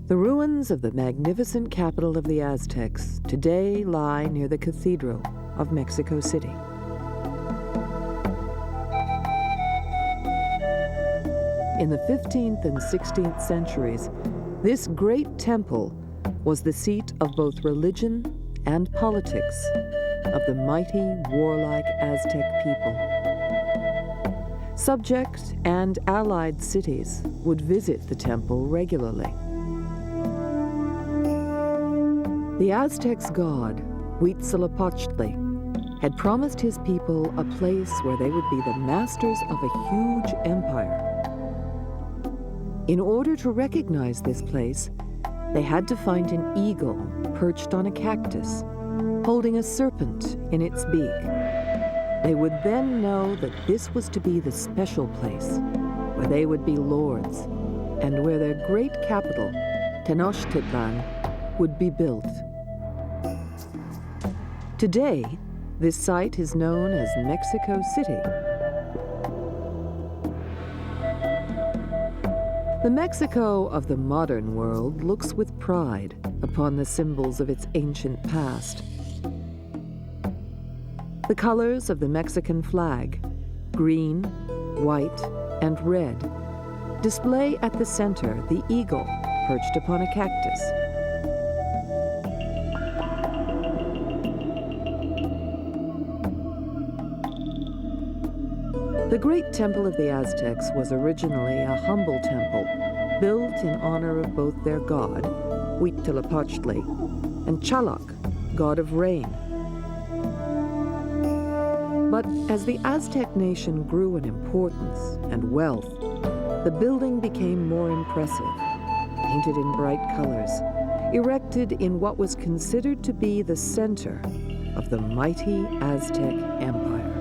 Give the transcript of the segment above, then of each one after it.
The ruins of the magnificent capital of the Aztecs today lie near the Cathedral of Mexico City. In the 15th and 16th centuries, this great temple was the seat of both religion and politics of the mighty, warlike Aztec people. Subject and allied cities would visit the temple regularly. The Aztecs' god, Huitzilopochtli, had promised his people a place where they would be the masters of a huge empire. In order to recognize this place, they had to find an eagle perched on a cactus, holding a serpent in its beak. They would then know that this was to be the special place where they would be lords and where their great capital, Tenochtitlan, would be built. Today, this site is known as Mexico City. The Mexico of the modern world looks with pride upon the symbols of its ancient past. The colors of the Mexican flag, green, white, and red, display at the center the eagle perched upon a cactus. The great temple of the Aztecs was originally a humble temple built in honor of both their god, Huitzilopochtli, and Chaloc, god of rain. But as the Aztec nation grew in importance and wealth, the building became more impressive, painted in bright colors, erected in what was considered to be the center of the mighty Aztec Empire.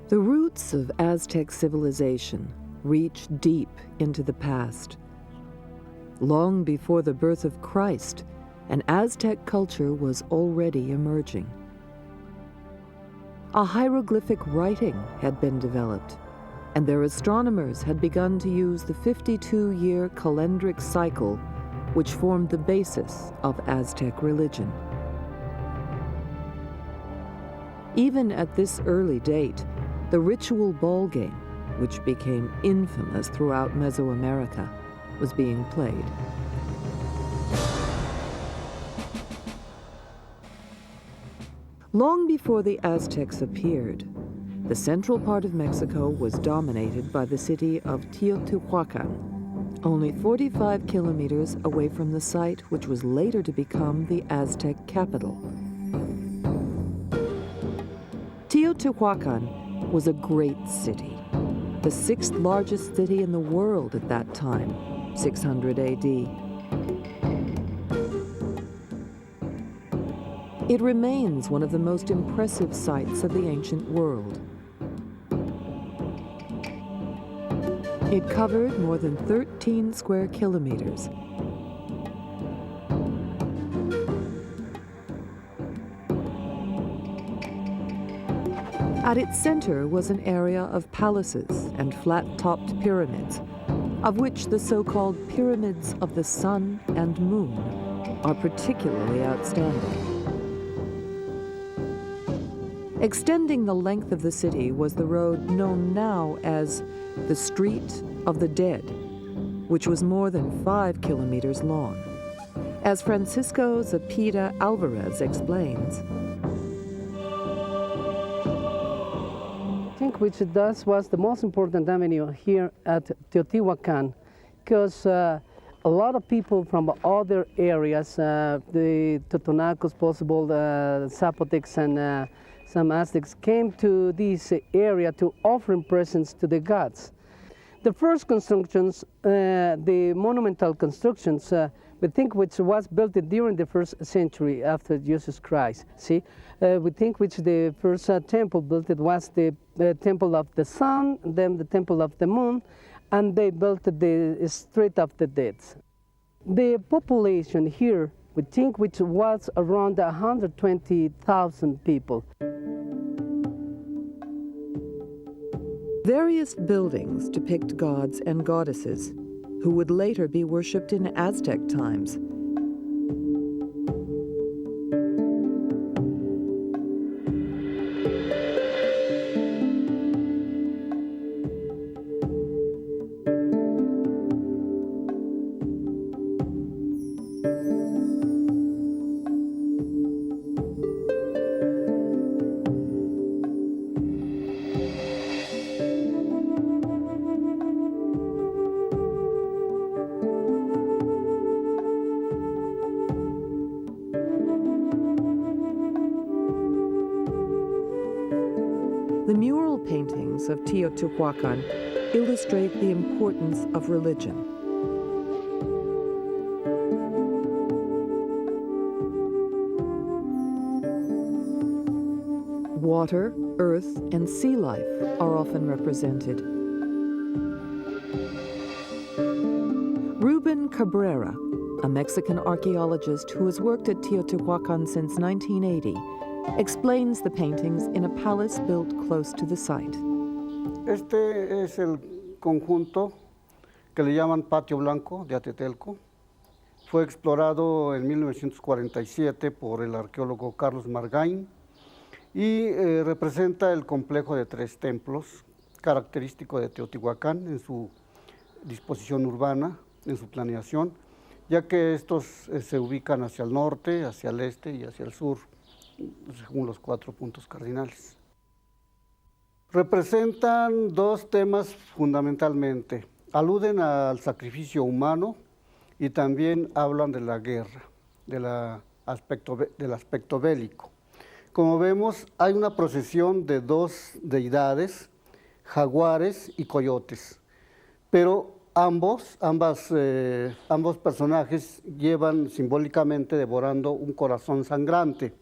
The roots of Aztec civilization reach deep into the past. Long before the birth of Christ, an Aztec culture was already emerging. A hieroglyphic writing had been developed, and their astronomers had begun to use the 52-year calendric cycle, which formed the basis of Aztec religion. Even at this early date, the ritual ball game, which became infamous throughout Mesoamerica, was being played. Long before the Aztecs appeared, the central part of Mexico was dominated by the city of Teotihuacan, only 45 kilometers away from the site which was later to become the Aztec capital. Teotihuacan was a great city, the sixth largest city in the world at that time, 600 AD. It remains one of the most impressive sites of the ancient world. It covered more than 13 square kilometers. At its center was an area of palaces and flat-topped pyramids, of which the so-called pyramids of the sun and moon are particularly outstanding. Extending the length of the city was the road known now as the Street of the Dead, which was more than 5 kilometers long. As Francisco Zepeda Alvarez explains, I think which thus was the most important avenue here at Teotihuacan, because a lot of people from other areas, the Totonacos, possible Zapotecs, and some Aztecs came to this area to offer presents to the gods. The first constructions, the monumental constructions, we think which was built during the 1st century after Jesus Christ. See, we think which the first temple built it was the temple of the sun, then the temple of the moon, and they built the Street of the Dead. The population here, we think which was around 120,000 people. Various buildings depict gods and goddesses who would later be worshipped in Aztec times. The mural paintings of Teotihuacan illustrate the importance of religion. Water, earth, and sea life are often represented. Ruben Cabrera, a Mexican archaeologist who has worked at Teotihuacan since 1980, explains the paintings in a palace built close to the site. Este es el conjunto que le llaman Patio Blanco de Atetelco. Fue explorado en 1947 por el arqueólogo Carlos Margain y representa el complejo de 3 templos, característico de Teotihuacán en su disposición urbana, en su planeación, ya que estos se ubican hacia el norte, hacia el este y hacia el sur, según los 4 puntos cardinales. Representan 2 temas fundamentalmente. Aluden al sacrificio humano y también hablan de la guerra, del aspecto bélico. Como vemos, hay una procesión de 2 deidades, jaguares y coyotes, pero ambos personajes llevan simbólicamente devorando un corazón sangrante.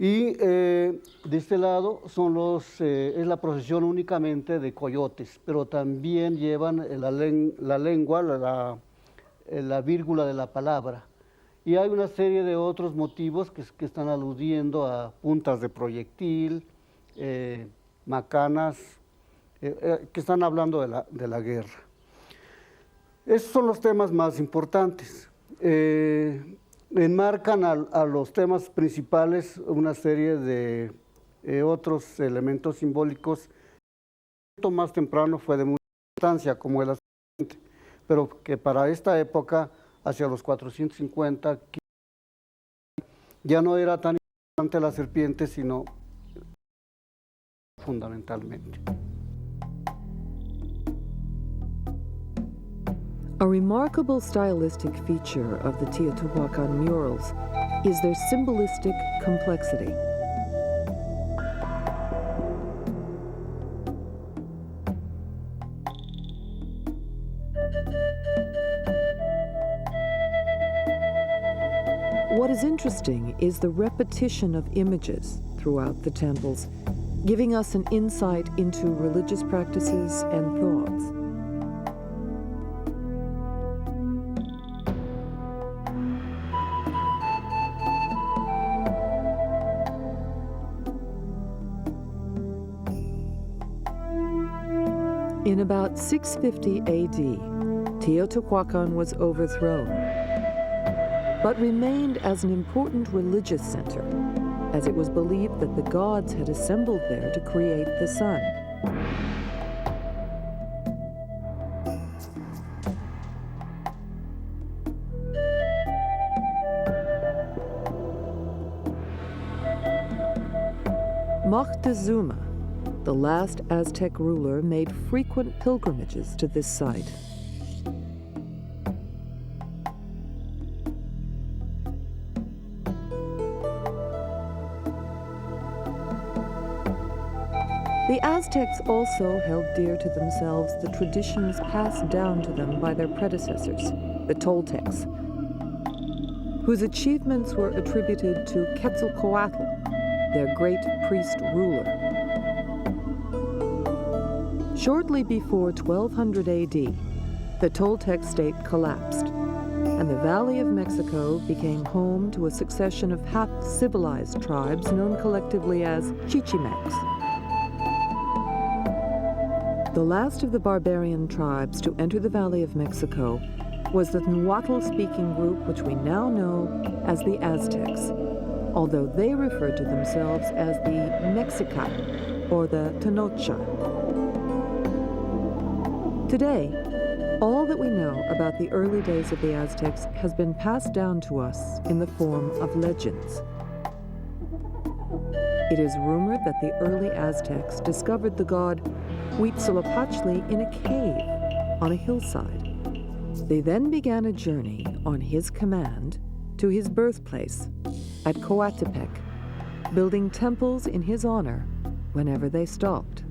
Y de este lado es la procesión únicamente de coyotes, pero también llevan la lengua, la vírgula de la palabra. Y hay una serie de otros motivos que están aludiendo a puntas de proyectil, macanas, que están hablando de la guerra. Esos son los temas más importantes. Enmarcan a los temas principales una serie de otros elementos simbólicos. El más temprano fue de mucha importancia, como el ascendente, pero que para esta época, hacia los 450, ya no era tan importante la serpiente, sino fundamentalmente. A remarkable stylistic feature of the Teotihuacan murals is their symbolistic complexity. What is interesting is the repetition of images throughout the temples, giving us an insight into religious practices and thoughts. In about 650 AD, Teotihuacan was overthrown, but remained as an important religious center, as it was believed that the gods had assembled there to create the sun. Moctezuma, the last Aztec ruler, made frequent pilgrimages to this site. The Aztecs also held dear to themselves the traditions passed down to them by their predecessors, the Toltecs, whose achievements were attributed to Quetzalcoatl, their great priest-ruler. Shortly before 1200 AD, the Toltec state collapsed, and the Valley of Mexico became home to a succession of half-civilized tribes known collectively as Chichimecs. The last of the barbarian tribes to enter the Valley of Mexico was the Nahuatl-speaking group which we now know as the Aztecs, although they referred to themselves as the Mexica or the Tenochtitlan. Today, all that we know about the early days of the Aztecs has been passed down to us in the form of legends. It is rumored that the early Aztecs discovered the god Huitzilopochtli in a cave on a hillside. They then began a journey on his command to his birthplace at Coatepec, building temples in his honor whenever they stopped.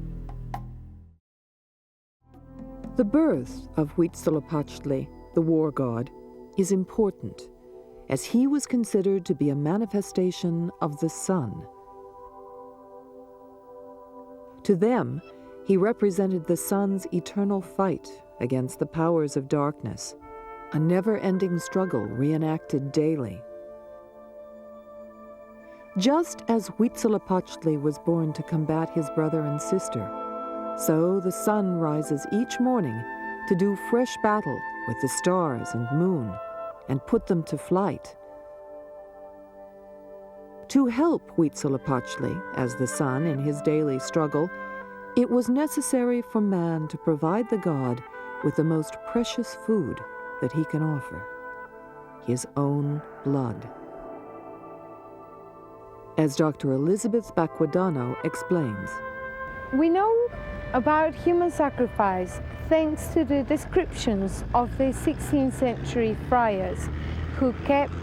The birth of Huitzilopochtli, the war god, is important, as he was considered to be a manifestation of the sun. To them, he represented the sun's eternal fight against the powers of darkness, a never-ending struggle reenacted daily. Just as Huitzilopochtli was born to combat his brother and sister, so the sun rises each morning to do fresh battle with the stars and moon and put them to flight. To help Huitzilopochtli as the sun in his daily struggle, it was necessary for man to provide the god with the most precious food that he can offer, his own blood. As Dr. Elizabeth Baquedano explains, we know about human sacrifice thanks to the descriptions of the 16th century friars who kept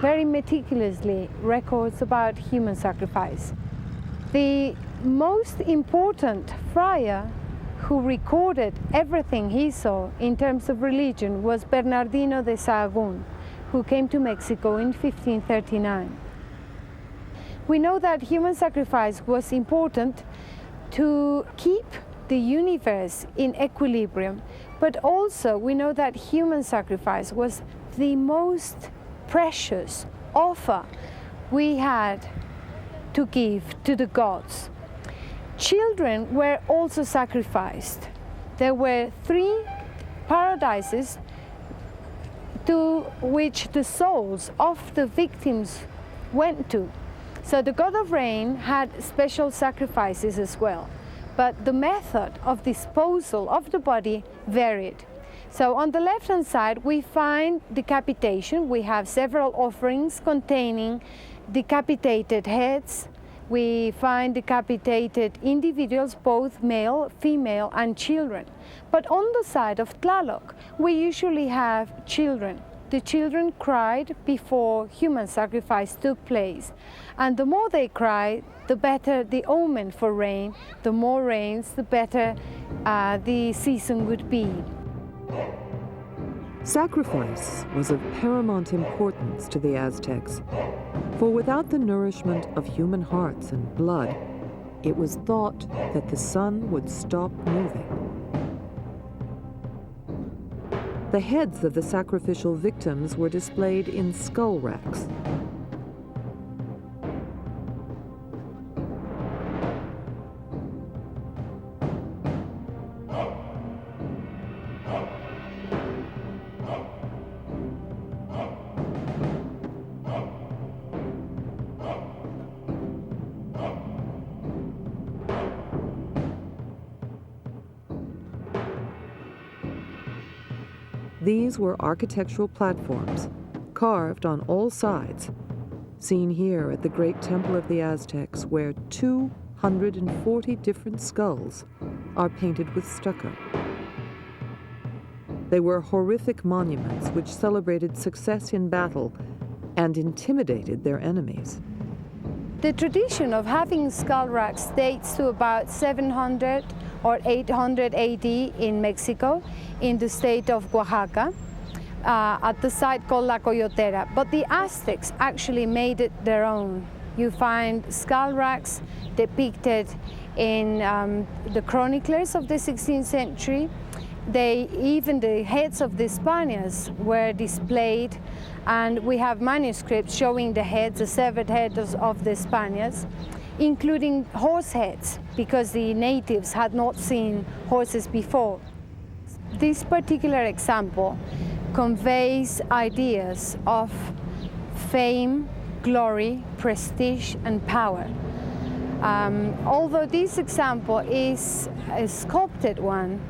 very meticulously records about human sacrifice. The most important friar who recorded everything he saw in terms of religion was Bernardino de Sahagún, who came to Mexico in 1539. We know that human sacrifice was important to keep the universe in equilibrium, but also we know that human sacrifice was the most precious offer we had to give to the gods. Children were also sacrificed. There were 3 paradises to which the souls of the victims went to. So the god of rain had special sacrifices as well, but the method of disposal of the body varied. So on the left-hand side we find decapitation. We have several offerings containing decapitated heads. We find decapitated individuals, both male, female, and children. But on the side of Tlaloc, we usually have children. The children cried before human sacrifice took place. And the more they cried, the better the omen for rain. The more rains, the better the season would be. Sacrifice was of paramount importance to the Aztecs, for without the nourishment of human hearts and blood, it was thought that the sun would stop moving. The heads of the sacrificial victims were displayed in skull racks. These were architectural platforms, carved on all sides, seen here at the Great Temple of the Aztecs, where 240 different skulls are painted with stucco. They were horrific monuments which celebrated success in battle and intimidated their enemies. The tradition of having skull racks dates to about 700 or 800 AD in Mexico, in the state of Oaxaca, at the site called La Coyotera. But the Aztecs actually made it their own. You find skull racks depicted in the chroniclers of the 16th century. Even the heads of the Spaniards were displayed, and we have manuscripts showing the heads, the severed heads of the Spaniards, including horse heads, because the natives had not seen horses before. This particular example conveys ideas of fame, glory, prestige, and power. Although this example is a sculpted one,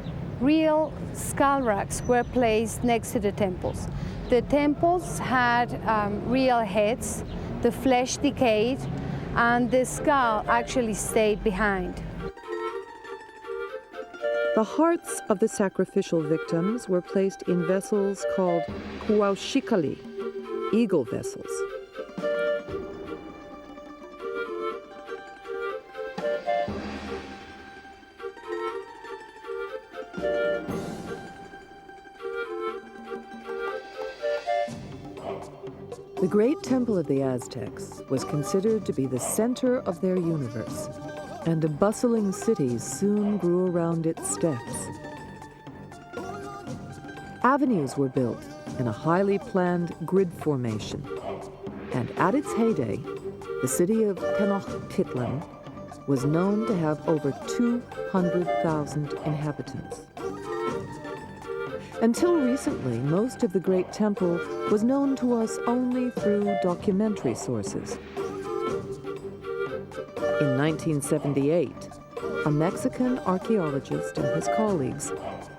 real skull racks were placed next to the temples. The temples had real heads, the flesh decayed, and the skull actually stayed behind. The hearts of the sacrificial victims were placed in vessels called kuauxicalli, eagle vessels. The Great Temple of the Aztecs was considered to be the center of their universe, and a bustling city soon grew around its steps. Avenues were built in a highly planned grid formation, and at its heyday, the city of Tenochtitlan was known to have over 200,000 inhabitants. Until recently, most of the Great Temple was known to us only through documentary sources. In 1978, a Mexican archaeologist and his colleagues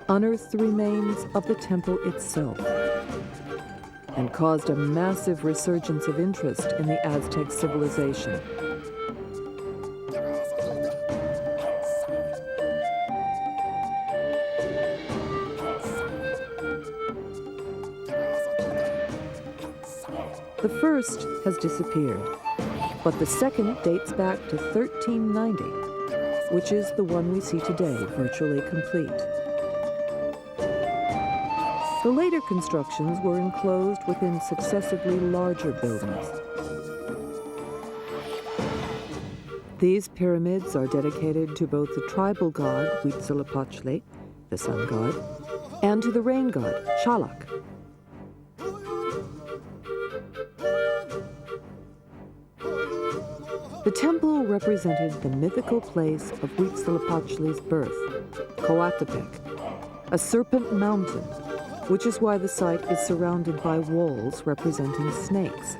unearthed the remains of the temple itself and caused a massive resurgence of interest in the Aztec civilization. The first has disappeared, but the second dates back to 1390, which is the one we see today, virtually complete. The later constructions were enclosed within successively larger buildings. These pyramids are dedicated to both the tribal god Huitzilopochtli, the sun god, and to the rain god Xalak. The temple represented the mythical place of Huitzilopochtli's birth, Coatepec, a serpent mountain, which is why the site is surrounded by walls representing snakes.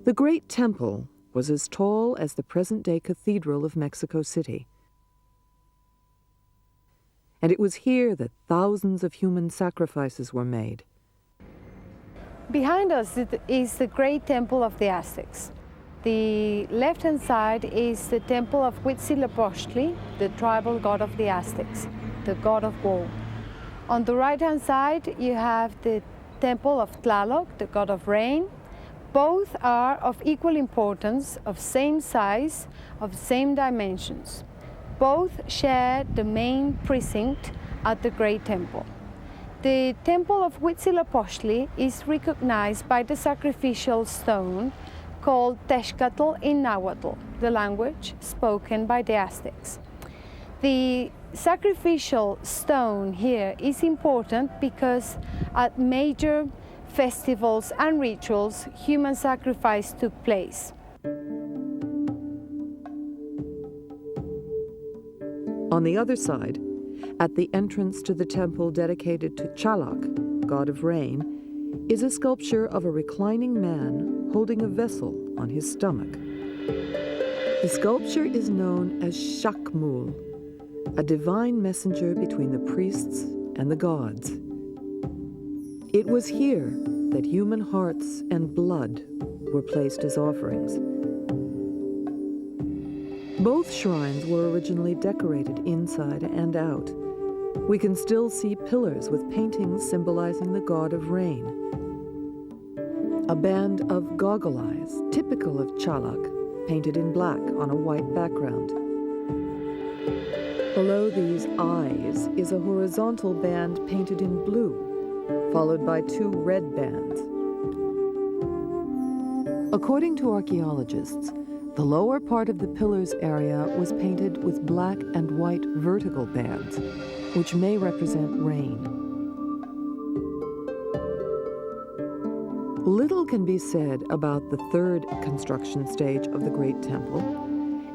The Great Temple was as tall as the present-day Cathedral of Mexico City. And it was here that thousands of human sacrifices were made. Behind us is the Great Temple of the Aztecs. The left-hand side is the Temple of Huitzilopochtli, the tribal god of the Aztecs, the god of war. On the right-hand side, you have the Temple of Tlaloc, the god of rain. Both are of equal importance, of same size, of same dimensions. Both share the main precinct at the Great Temple. The Temple of Huitzilopochtli is recognized by the sacrificial stone called Texcatl in Nahuatl, the language spoken by the Aztecs. The sacrificial stone here is important because at major festivals and rituals, human sacrifice took place. On the other side, at the entrance to the temple dedicated to Chalak, god of rain, is a sculpture of a reclining man holding a vessel on his stomach. The sculpture is known as Shakmul, a divine messenger between the priests and the gods. It was here that human hearts and blood were placed as offerings. Both shrines were originally decorated inside and out. We can still see pillars with paintings symbolizing the god of rain. A band of goggle eyes, typical of Chalak, painted in black on a white background. Below these eyes is a horizontal band painted in blue, followed by two red bands. According to archaeologists, the lower part of the pillars area was painted with black and white vertical bands, which may represent rain. Little can be said about the third construction stage of the Great Temple,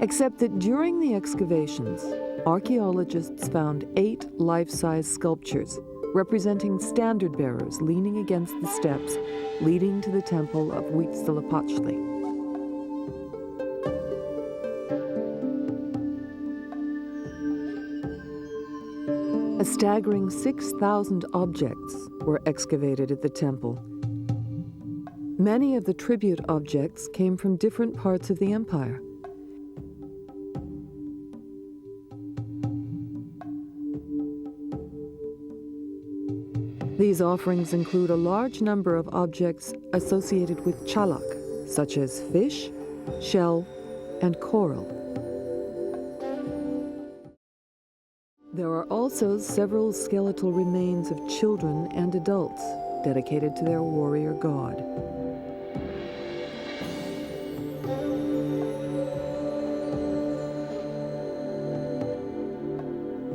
except that during the excavations, archaeologists found 8 life-size sculptures representing standard-bearers leaning against the steps leading to the temple of Huitzilopochtli. A staggering 6,000 objects were excavated at the temple. Many of the tribute objects came from different parts of the empire. These offerings include a large number of objects associated with Chalak, such as fish, shell, and coral. There are also several skeletal remains of children and adults dedicated to their warrior god.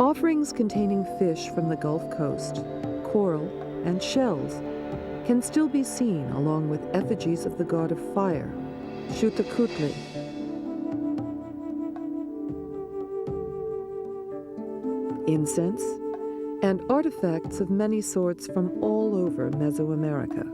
Offerings containing fish from the Gulf Coast, coral, and shells can still be seen along with effigies of the god of fire, Xuticutli. Incense, and artifacts of many sorts from all over Mesoamerica.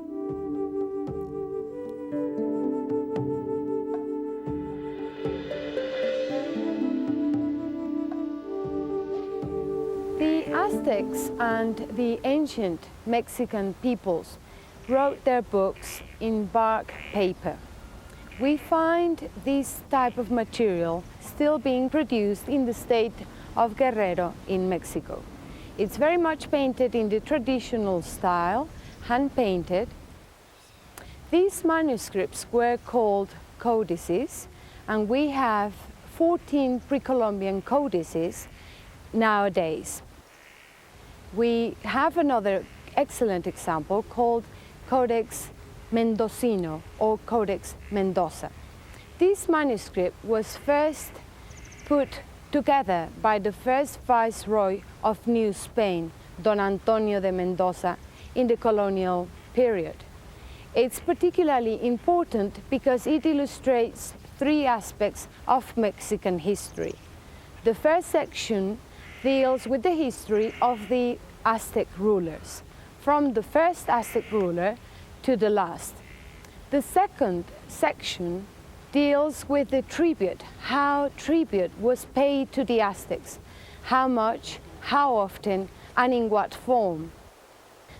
The Aztecs and the ancient Mexican peoples wrote their books in bark paper. We find this type of material still being produced in the state of Guerrero in Mexico. It's very much painted in the traditional style, hand-painted. These manuscripts were called codices, and we have 14 pre-Columbian codices nowadays. We have another excellent example called Codex Mendocino or Codex Mendoza. This manuscript was first put together by the first viceroy of New Spain, Don Antonio de Mendoza, in the colonial period. It's particularly important because it illustrates 3 aspects of Mexican history. The first section deals with the history of the Aztec rulers, from the first Aztec ruler to the last. The second section deals with the tribute, how tribute was paid to the Aztecs, how much, how often, and in what form.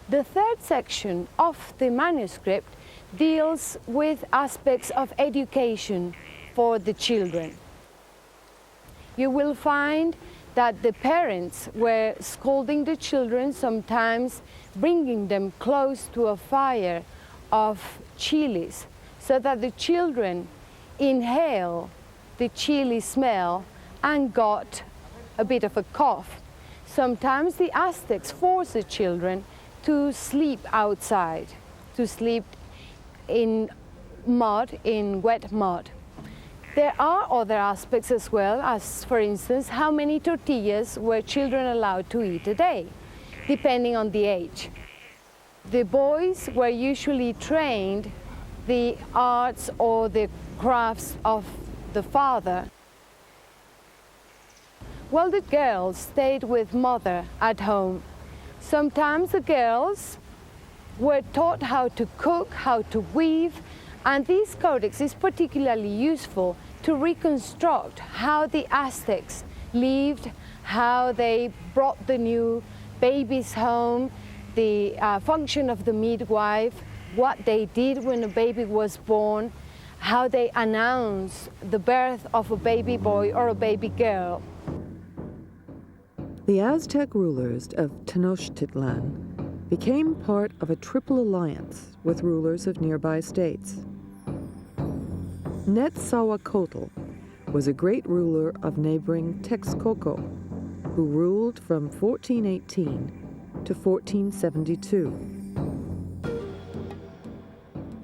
The third section of the manuscript deals with aspects of education for the children. You will find that the parents were scolding the children, sometimes bringing them close to a fire of chilies, so that the children inhale the chili smell and got a bit of a cough. Sometimes the Aztecs forced the children to sleep outside, to sleep in mud, in wet mud. There are other aspects as well, as for instance, how many tortillas were children allowed to eat a day, depending on the age. The boys were usually trained the arts or the crafts of the father, while the girls stayed with mother at home. Sometimes the girls were taught how to cook, how to weave, and this codex is particularly useful to reconstruct how the Aztecs lived, how they brought the new babies home, the function of the midwife, what they did when a baby was born, how they announced the birth of a baby boy or a baby girl. The Aztec rulers of Tenochtitlan became part of a triple alliance with rulers of nearby states. Netzahualcoyotl was a great ruler of neighboring Texcoco, who ruled from 1418 to 1472.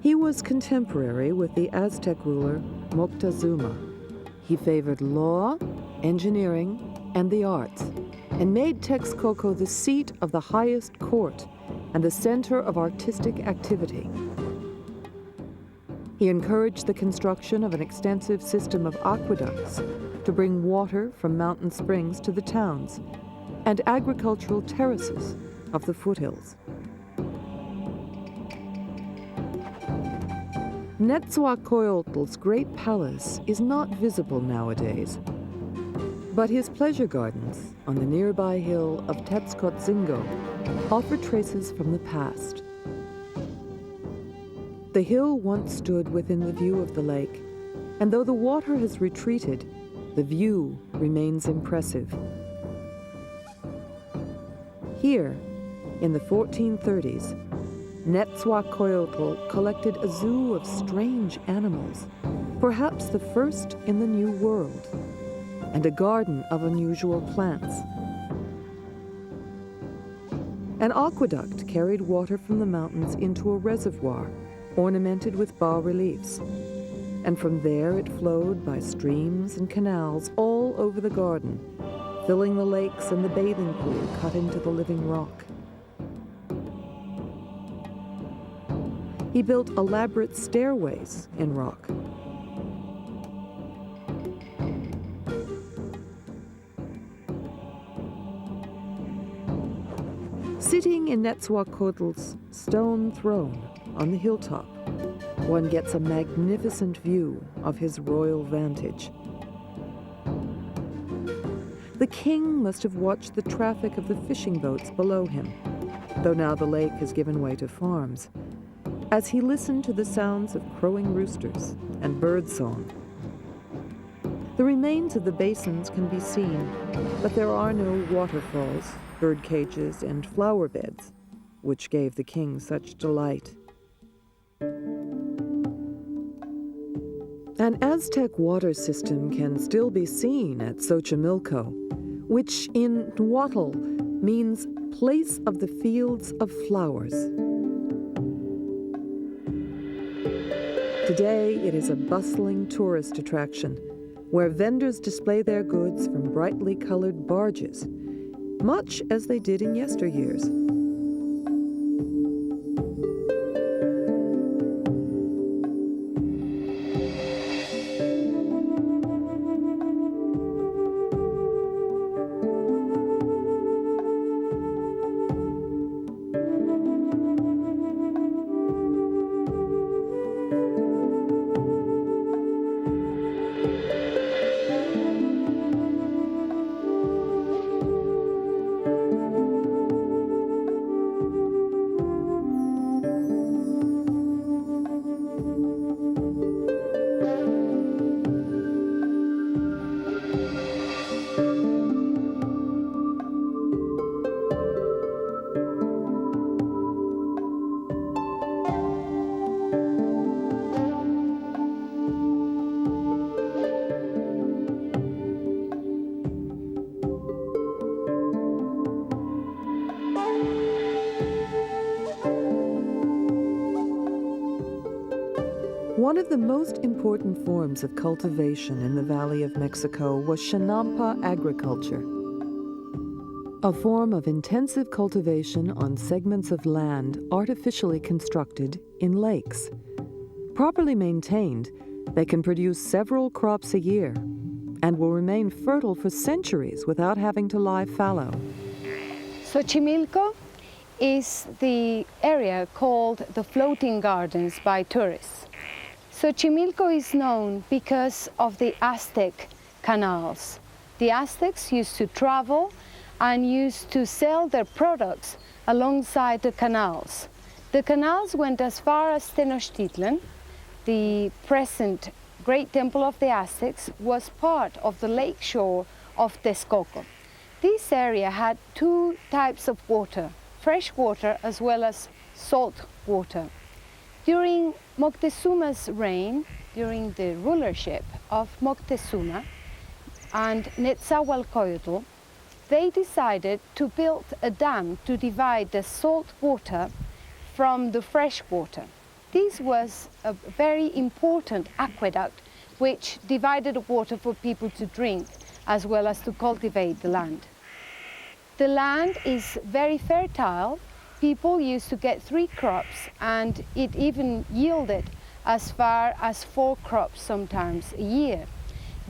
He was contemporary with the Aztec ruler Moctezuma. He favored law, engineering, and the arts, and made Texcoco the seat of the highest court and the center of artistic activity. He encouraged the construction of an extensive system of aqueducts to bring water from mountain springs to the towns, and agricultural terraces of the foothills. Netzahualcoyotl's great palace is not visible nowadays, but his pleasure gardens on the nearby hill of Tetzcoatzingo offer traces from the past. The hill once stood within the view of the lake, and though the water has retreated, the view remains impressive. Here, in the 1430s, Netzahualcoyotl collected a zoo of strange animals, perhaps the first in the New World, and a garden of unusual plants. An aqueduct carried water from the mountains into a reservoir ornamented with bas-reliefs, and from there it flowed by streams and canals all over the garden, filling the lakes and the bathing pool cut into the living rock. He built elaborate stairways in rock. Sitting in Netzahualcoyotl's stone throne on the hilltop, one gets a magnificent view of his royal vantage. The king must have watched the traffic of the fishing boats below him, though now the lake has given way to farms, as he listened to the sounds of crowing roosters and birdsong. The remains of the basins can be seen, but there are no waterfalls, bird cages, and flower beds, which gave the king such delight. An Aztec water system can still be seen at Xochimilco, which in Nahuatl means place of the fields of flowers. Today, it is a bustling tourist attraction where vendors display their goods from brightly colored barges, much as they did in yesteryears. One of the most important forms of cultivation in the Valley of Mexico was Chinampa agriculture, a form of intensive cultivation on segments of land artificially constructed in lakes. Properly maintained, they can produce several crops a year and will remain fertile for centuries without having to lie fallow. Xochimilco is the area called the Floating Gardens by tourists. Xochimilco is known because of the Aztec canals. The Aztecs used to travel and used to sell their products alongside the canals. The canals went as far as Tenochtitlan. The present Great Temple of the Aztecs was part of the lake shore of Texcoco. This area had two types of water, fresh water as well as salt water. During Moctezuma's reign, during the rulership of Moctezuma and Netzahualcoyotl, they decided to build a dam to divide the salt water from the fresh water. This was a very important aqueduct which divided the water for people to drink as well as to cultivate the land. The land is very fertile. People used to get 3 crops and it even yielded as far as 4 crops sometimes a year.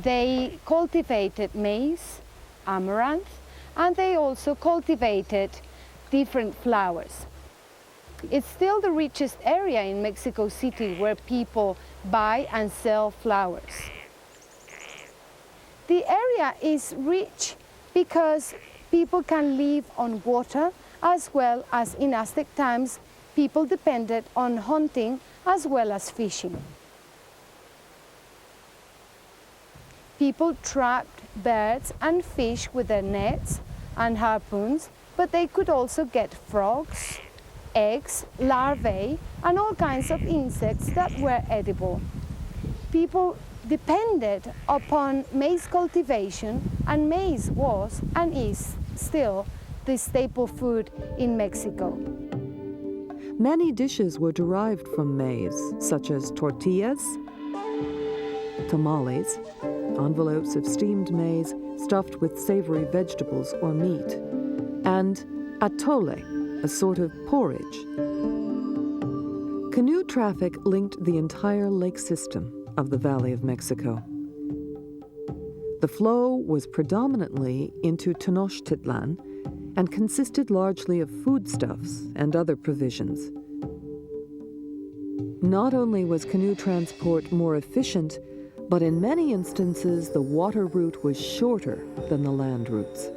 They cultivated maize, amaranth, and they also cultivated different flowers. It's still the richest area in Mexico City where people buy and sell flowers. The area is rich because people can live on water as well as in Aztec times people depended on hunting as well as fishing. People trapped birds and fish with their nets and harpoons, but they could also get frogs, eggs, larvae, and all kinds of insects that were edible. People depended upon maize cultivation, and maize was and is still the staple food in Mexico. Many dishes were derived from maize, such as tortillas, tamales, envelopes of steamed maize stuffed with savory vegetables or meat, and atole, a sort of porridge. Canoe traffic linked the entire lake system of the Valley of Mexico. The flow was predominantly into Tenochtitlan and consisted largely of foodstuffs and other provisions. Not only was canoe transport more efficient, but in many instances the water route was shorter than the land routes.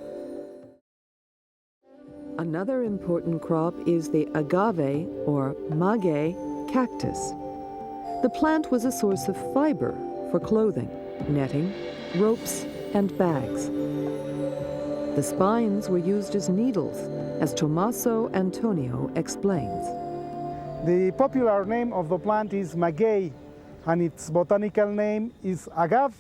Another important crop is the agave or maguey cactus. The plant was a source of fiber for clothing, netting, ropes, and bags. The spines were used as needles, as Tommaso Antonio explains. The popular name of the plant is maguey, and its botanical name is agave.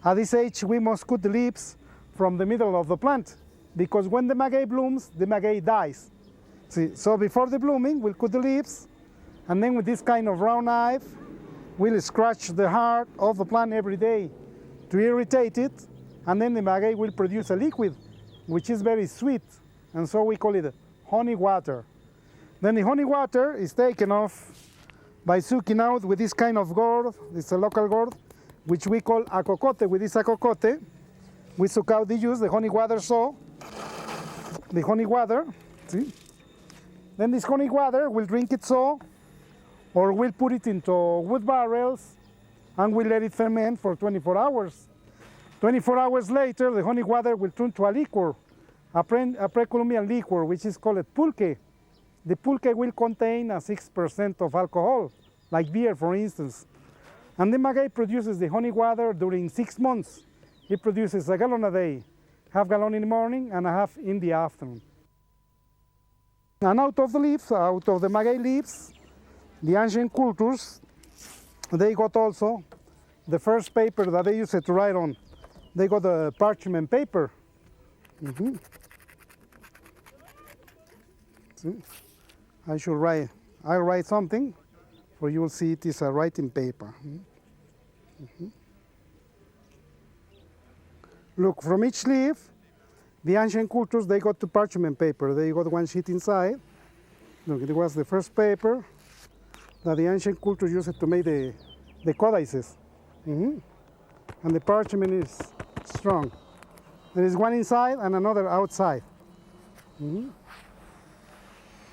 At this age, we must cut the leaves from the middle of the plant, because when the maguey blooms, the maguey dies. See, so before the blooming, we'll cut the leaves, and then with this kind of round knife, we'll scratch the heart of the plant every day to irritate it, and then the maguey will produce a liquid, which is very sweet, and so we call it honey water. Then the honey water is taken off by sucking out with this kind of gourd. It's a local gourd, which we call acocote. With this acocote, we suck out the juice, the honey water, so the honey water, see? Then this honey water, we'll drink it so, or we'll put it into wood barrels, and we'll let it ferment for 24 hours. 24 hours later, the honey water will turn to a liquor, a pre-Columbian liquor, which is called pulque. The pulque will contain 6% of alcohol, like beer, for instance. And the maguey produces the honey water during 6 months. It produces a gallon a day, half gallon in the morning and a half in the afternoon. And out of the leaves, out of the maguey leaves, the ancient cultures, they got also the first paper that they used to write on. They got the parchment paper. See? I'll write something or you will see it is a writing paper. Look, from each leaf, the ancient cultures, they got the parchment paper. They got one sheet inside. Look, it was the first paper that the ancient culture used to make the codices. And the parchment is strong. There is one inside and another outside. You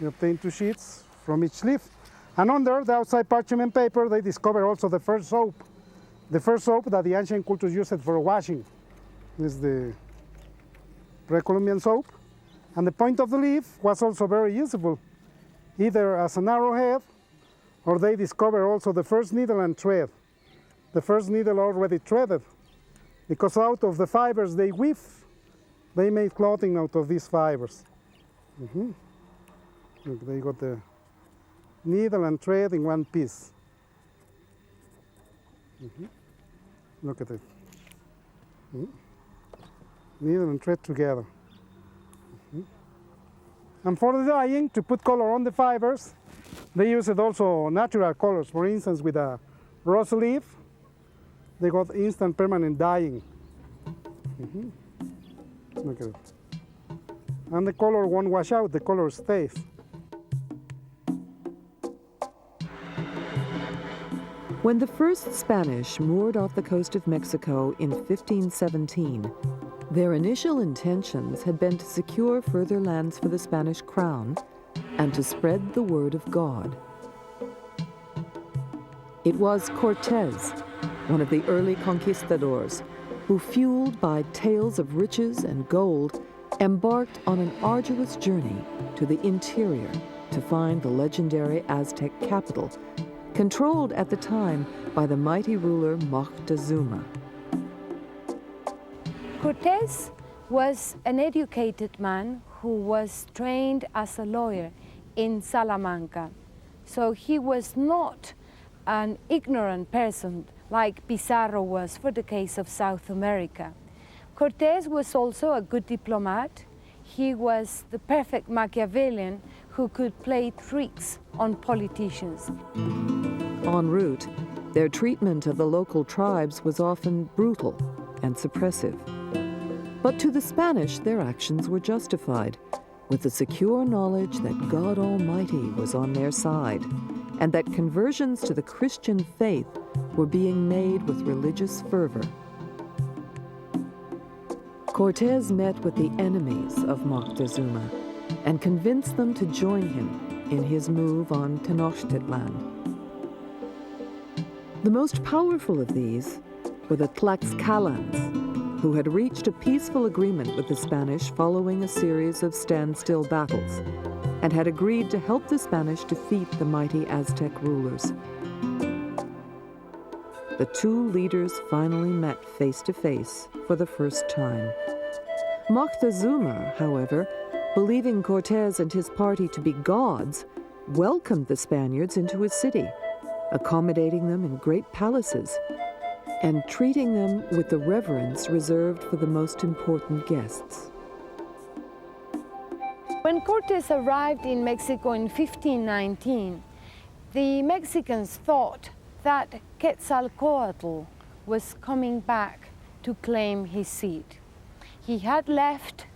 obtain two sheets from each leaf. And under the outside parchment paper, they discover also the first soap. The first soap that the ancient cultures used for washing. This is the pre-Columbian soap. And the point of the leaf was also very useful, either as an arrowhead, or they discover also the first needle and thread. The first needle already threaded, because out of the fibers they weave, they made clothing out of these fibers. Look, they got the needle and thread in one piece. Look at it. Needle and thread together. And for the dyeing, to put color on the fibers, they used also natural colors. For instance, with a rose leaf, they got instant permanent dyeing. Look at it. And the color won't wash out, the color stays. When the first Spanish moored off the coast of Mexico in 1517, their initial intentions had been to secure further lands for the Spanish crown and to spread the word of God. It was Cortés, one of the early conquistadors, who, fueled by tales of riches and gold, embarked on an arduous journey to the interior to find the legendary Aztec capital, controlled at the time by the mighty ruler Moctezuma. Cortés was an educated man who was trained as a lawyer in Salamanca. So he was not an ignorant person like Pizarro was for the case of South America. Cortés was also a good diplomat. He was the perfect Machiavellian who could play tricks on politicians. En route, their treatment of the local tribes was often brutal and suppressive. But to the Spanish, their actions were justified, with the secure knowledge that God Almighty was on their side, and that conversions to the Christian faith were being made with religious fervor. Cortés met with the enemies of Moctezuma and convinced them to join him in his move on Tenochtitlan. The most powerful of these were the Tlaxcalans, who had reached a peaceful agreement with the Spanish following a series of standstill battles, and had agreed to help the Spanish defeat the mighty Aztec rulers. The two leaders finally met face to face for the first time. Moctezuma, however, believing Cortés and his party to be gods, welcomed the Spaniards into his city, accommodating them in great palaces, and treating them with the reverence reserved for the most important guests. When Cortés arrived in Mexico in 1519, the Mexicans thought that Quetzalcoatl was coming back to claim his seat. He had left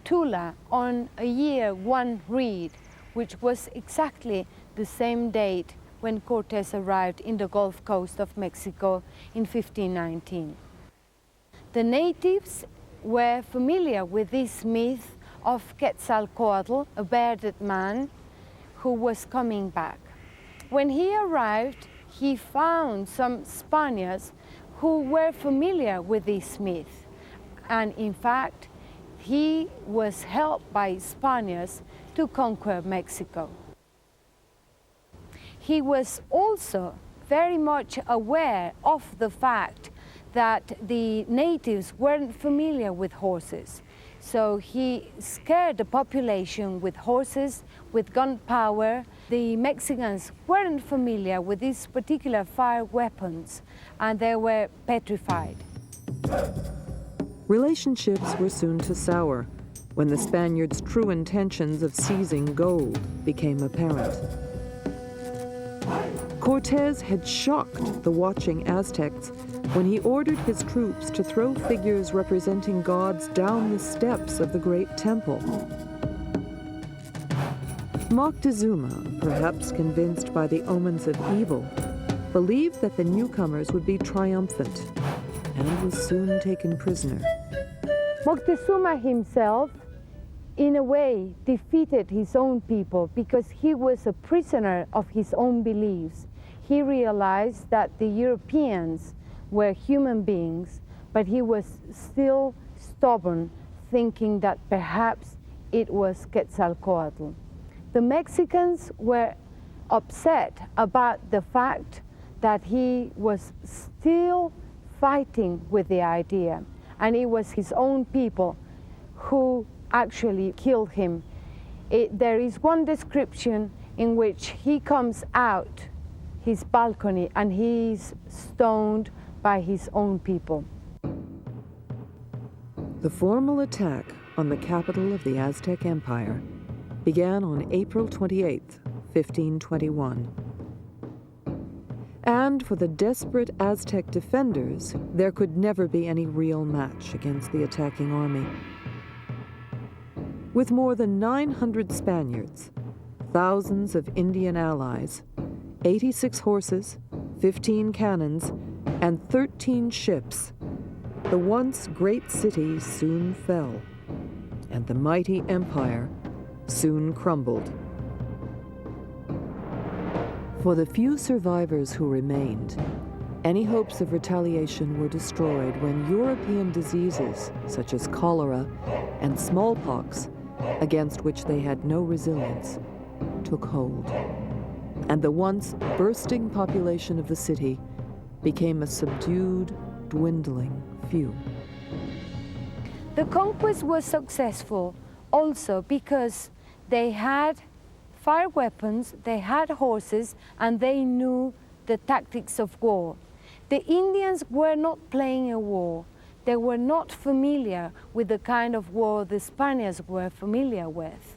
Tula on a year one reed, which was exactly the same date when Cortés arrived in the Gulf Coast of Mexico in 1519. The natives were familiar with this myth of Quetzalcoatl, a bearded man who was coming back. When he arrived, he found some Spaniards who were familiar with this myth. And in fact, he was helped by Spaniards to conquer Mexico. He was also very much aware of the fact that the natives weren't familiar with horses. So he scared the population with horses, with gunpowder. The Mexicans weren't familiar with these particular fire weapons, and they were petrified. Relationships were soon to sour when the Spaniards' true intentions of seizing gold became apparent. Cortés had shocked the watching Aztecs when he ordered his troops to throw figures representing gods down the steps of the great temple. Moctezuma, perhaps convinced by the omens of evil, believed that the newcomers would be triumphant and was soon taken prisoner. Moctezuma himself, in a way, defeated his own people because he was a prisoner of his own beliefs. He realized that the Europeans were human beings, but he was still stubborn, thinking that perhaps it was Quetzalcoatl. The Mexicans were upset about the fact that he was still fighting with the idea, and it was his own people who actually killed him. There is one description in which he comes out his balcony and he's stoned by his own people. The formal attack on the capital of the Aztec Empire began on April 28, 1521. And for the desperate Aztec defenders, there could never be any real match against the attacking army. With more than 900 Spaniards, thousands of Indian allies, 86 horses, 15 cannons, and 13 ships, the once great city soon fell, and the mighty empire soon crumbled. For the few survivors who remained, any hopes of retaliation were destroyed when European diseases such as cholera and smallpox, against which they had no resilience, took hold. And the once bursting population of the city became a subdued, dwindling few. The conquest was successful also because they had fire weapons, they had horses, and they knew the tactics of war. The Indians were not playing a war. They were not familiar with the kind of war the Spaniards were familiar with.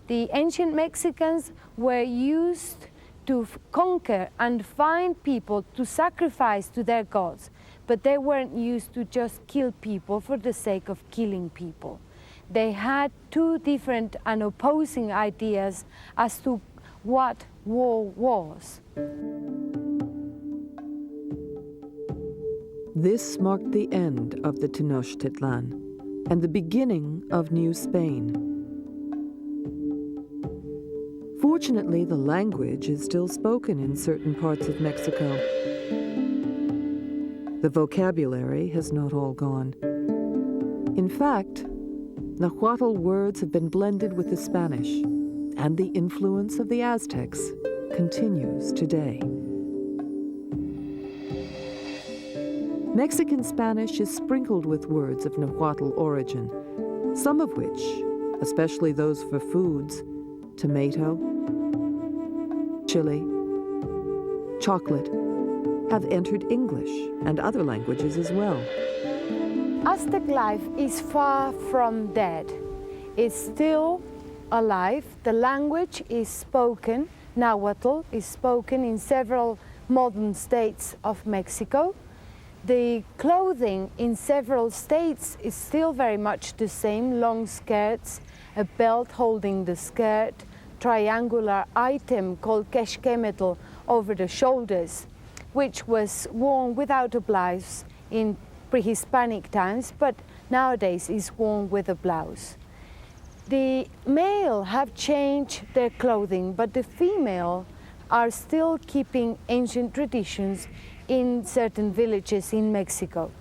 The ancient Mexicans were used to conquer and find people to sacrifice to their gods, but they weren't used to just kill people for the sake of killing people. They had two different and opposing ideas as to what war was. This marked the end of the Tenochtitlan and the beginning of New Spain. Fortunately, the language is still spoken in certain parts of Mexico. The vocabulary has not all gone. In fact, Nahuatl words have been blended with the Spanish, and the influence of the Aztecs continues today. Mexican Spanish is sprinkled with words of Nahuatl origin, some of which, especially those for foods, tomato, chili, chocolate, have entered English and other languages as well. Aztec life is far from dead. It's still alive. The language is spoken. Nahuatl is spoken in several modern states of Mexico. The clothing in several states is still very much the same: long skirts, a belt holding the skirt, triangular item called keshkemetl over the shoulders, which was worn without a blouse in pre-Hispanic times, but nowadays is worn with a blouse. The male have changed their clothing, but the female are still keeping ancient traditions in certain villages in Mexico.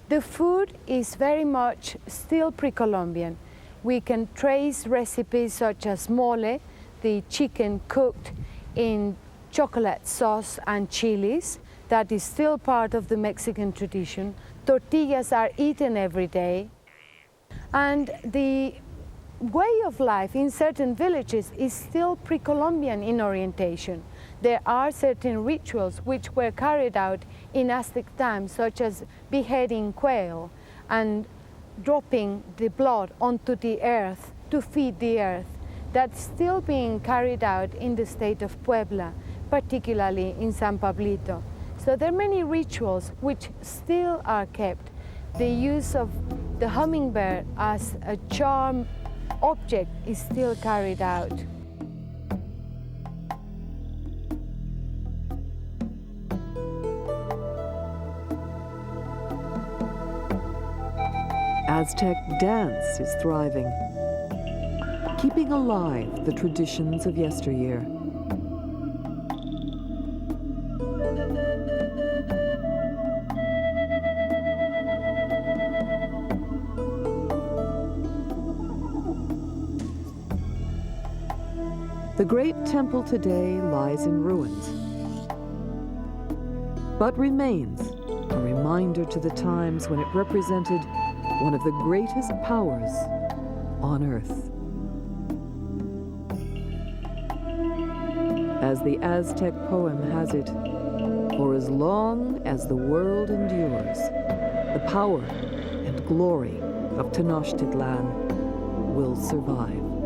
The food is very much still pre-Columbian. We can trace recipes such as mole, the chicken cooked in chocolate sauce and chilies. That is still part of the Mexican tradition. Tortillas are eaten every day. And the way of life in certain villages is still pre-Columbian in orientation. There are certain rituals which were carried out in Aztec times, such as beheading quail and dropping the blood onto the earth to feed the earth. That's still being carried out in the state of Puebla, particularly in San Pablito. So there are many rituals which still are kept. The use of the hummingbird as a charm object is still carried out. Aztec dance is thriving, keeping alive the traditions of yesteryear. The great temple today lies in ruins, but remains a reminder to the times when it represented one of the greatest powers on earth. As the Aztec poem has it, for as long as the world endures, the power and glory of Tenochtitlan will survive.